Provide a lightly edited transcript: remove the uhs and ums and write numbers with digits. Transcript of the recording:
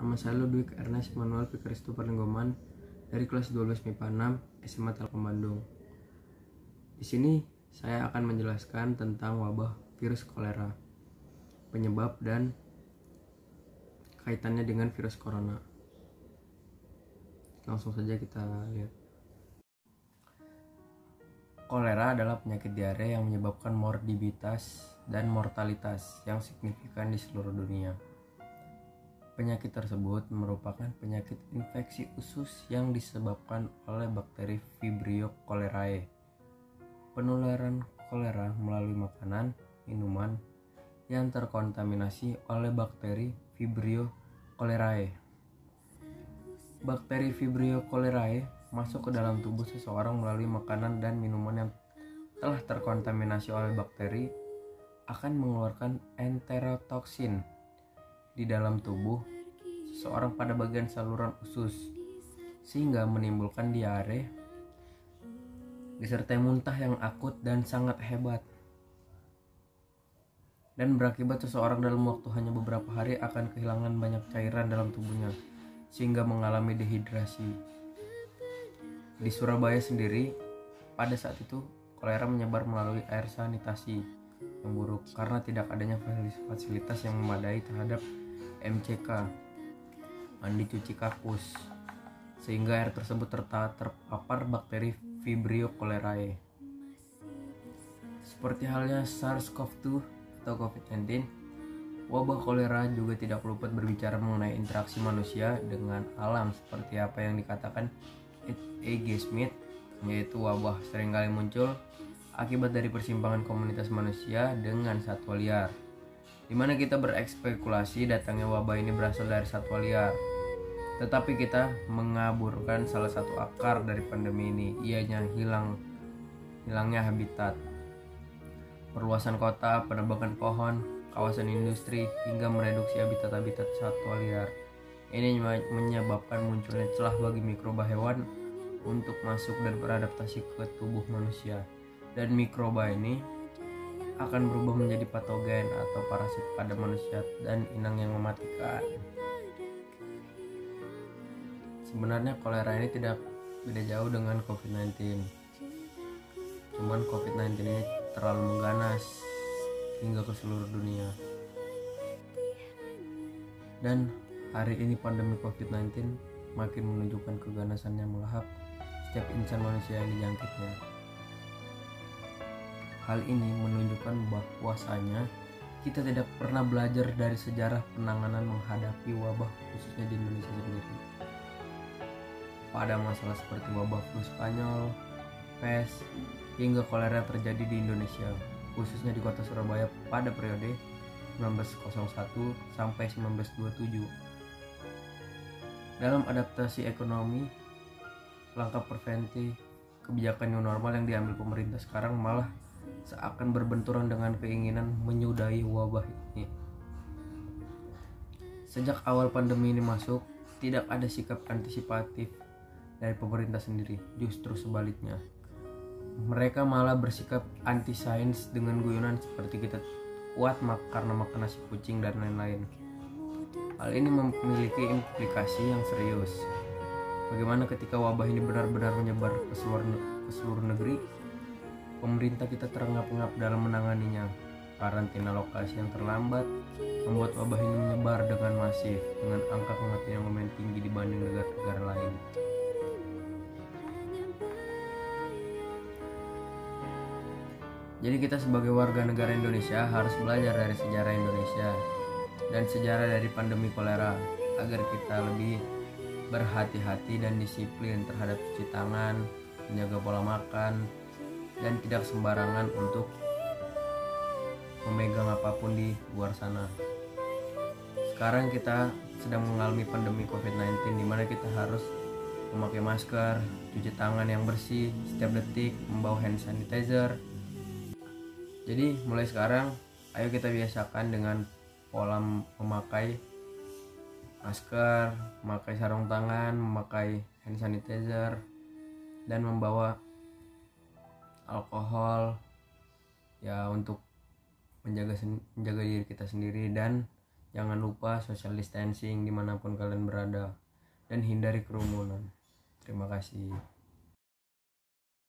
Nama saya Ludwig Ernest Manuel P. Christopher Linggoman dari kelas 12 MIPA 6 SMA Telkom Bandung. Di sini saya akan menjelaskan tentang wabah virus kolera, penyebab dan kaitannya dengan virus corona. Langsung saja kita lihat. Kolera adalah penyakit diare yang menyebabkan morbiditas dan mortalitas yang signifikan di seluruh dunia. Penyakit tersebut merupakan penyakit infeksi usus yang disebabkan oleh bakteri Vibrio cholerae. Penularan kolera melalui makanan, minuman yang terkontaminasi oleh bakteri Vibrio cholerae. Bakteri Vibrio cholerae masuk ke dalam tubuh seseorang melalui makanan dan minuman yang telah terkontaminasi oleh bakteri akan mengeluarkan enterotoksin di dalam tubuh seseorang pada bagian saluran usus sehingga menimbulkan diare disertai muntah yang akut dan sangat hebat, dan berakibat seseorang dalam waktu hanya beberapa hari akan kehilangan banyak cairan dalam tubuhnya sehingga mengalami dehidrasi. Di Surabaya sendiri, pada saat itu kolera menyebar melalui air sanitasi yang buruk karena tidak adanya fasilitas yang memadai terhadap MCK, mandi cuci kakus, sehingga air tersebut terpapar bakteri Vibrio cholerae. Seperti halnya SARS-CoV-2 atau COVID-19, wabah kolera juga tidak luput berbicara mengenai interaksi manusia dengan alam seperti apa yang dikatakan E.G. Smith, yaitu wabah seringkali muncul akibat dari persimpangan komunitas manusia dengan satwa liar, di mana kita berekspekulasi datangnya wabah ini berasal dari satwa liar. Tetapi kita mengaburkan salah satu akar dari pandemi ini, ianya hilangnya habitat. Perluasan kota, penebangan pohon, kawasan industri, hingga mereduksi habitat-habitat satwa liar. Ini menyebabkan munculnya celah bagi mikroba hewan untuk masuk dan beradaptasi ke tubuh manusia. Dan mikroba ini akan berubah menjadi patogen atau parasit pada manusia dan inang yang mematikan. Sebenarnya kolera ini tidak beda jauh dengan COVID-19. Cuman COVID-19 ini terlalu mengganas hingga ke seluruh dunia. Dan hari ini pandemi COVID-19 makin menunjukkan keganasannya melahap setiap insan manusia yang dijangkitnya. Hal ini menunjukkan bahwasanya kita tidak pernah belajar dari sejarah penanganan menghadapi wabah khususnya di Indonesia sendiri. Pada masalah seperti wabah flu Spanyol, pes, hingga kolera terjadi di Indonesia, khususnya di kota Surabaya pada periode 1901 sampai 1927. Dalam adaptasi ekonomi, langkah preventif, kebijakan new normal yang diambil pemerintah sekarang malah seakan berbenturan dengan keinginan menyudahi wabah ini. Sejak awal pandemi ini masuk, tidak ada sikap antisipatif dari pemerintah sendiri, justru sebaliknya. Mereka malah bersikap anti sains dengan guyonan seperti kita kuat karena makan nasi kucing dan lain-lain. Hal ini memiliki implikasi yang serius. Bagaimana ketika wabah ini benar-benar menyebar ke seluruh negeri? Pemerintah kita terengap-engap dalam menanganinya. Karantina lokasi yang terlambat membuat wabah ini menyebar dengan masif, dengan angka kematian yang lumayan tinggi dibanding negara-negara lain. Jadi kita sebagai warga negara Indonesia harus belajar dari sejarah Indonesia dan sejarah dari pandemi kolera agar kita lebih berhati-hati dan disiplin terhadap cuci tangan, menjaga pola makan, dan tidak sembarangan untuk memegang apapun di luar sana. Sekarang kita sedang mengalami pandemi COVID-19 di mana kita harus memakai masker, cuci tangan yang bersih setiap detik, membawa hand sanitizer. Jadi mulai sekarang ayo kita biasakan dengan pola memakai masker, memakai sarung tangan, memakai hand sanitizer, dan membawa alkohol ya untuk menjaga diri kita sendiri dan Jangan lupa social distancing dimanapun kalian berada dan hindari kerumunan. Terima kasih.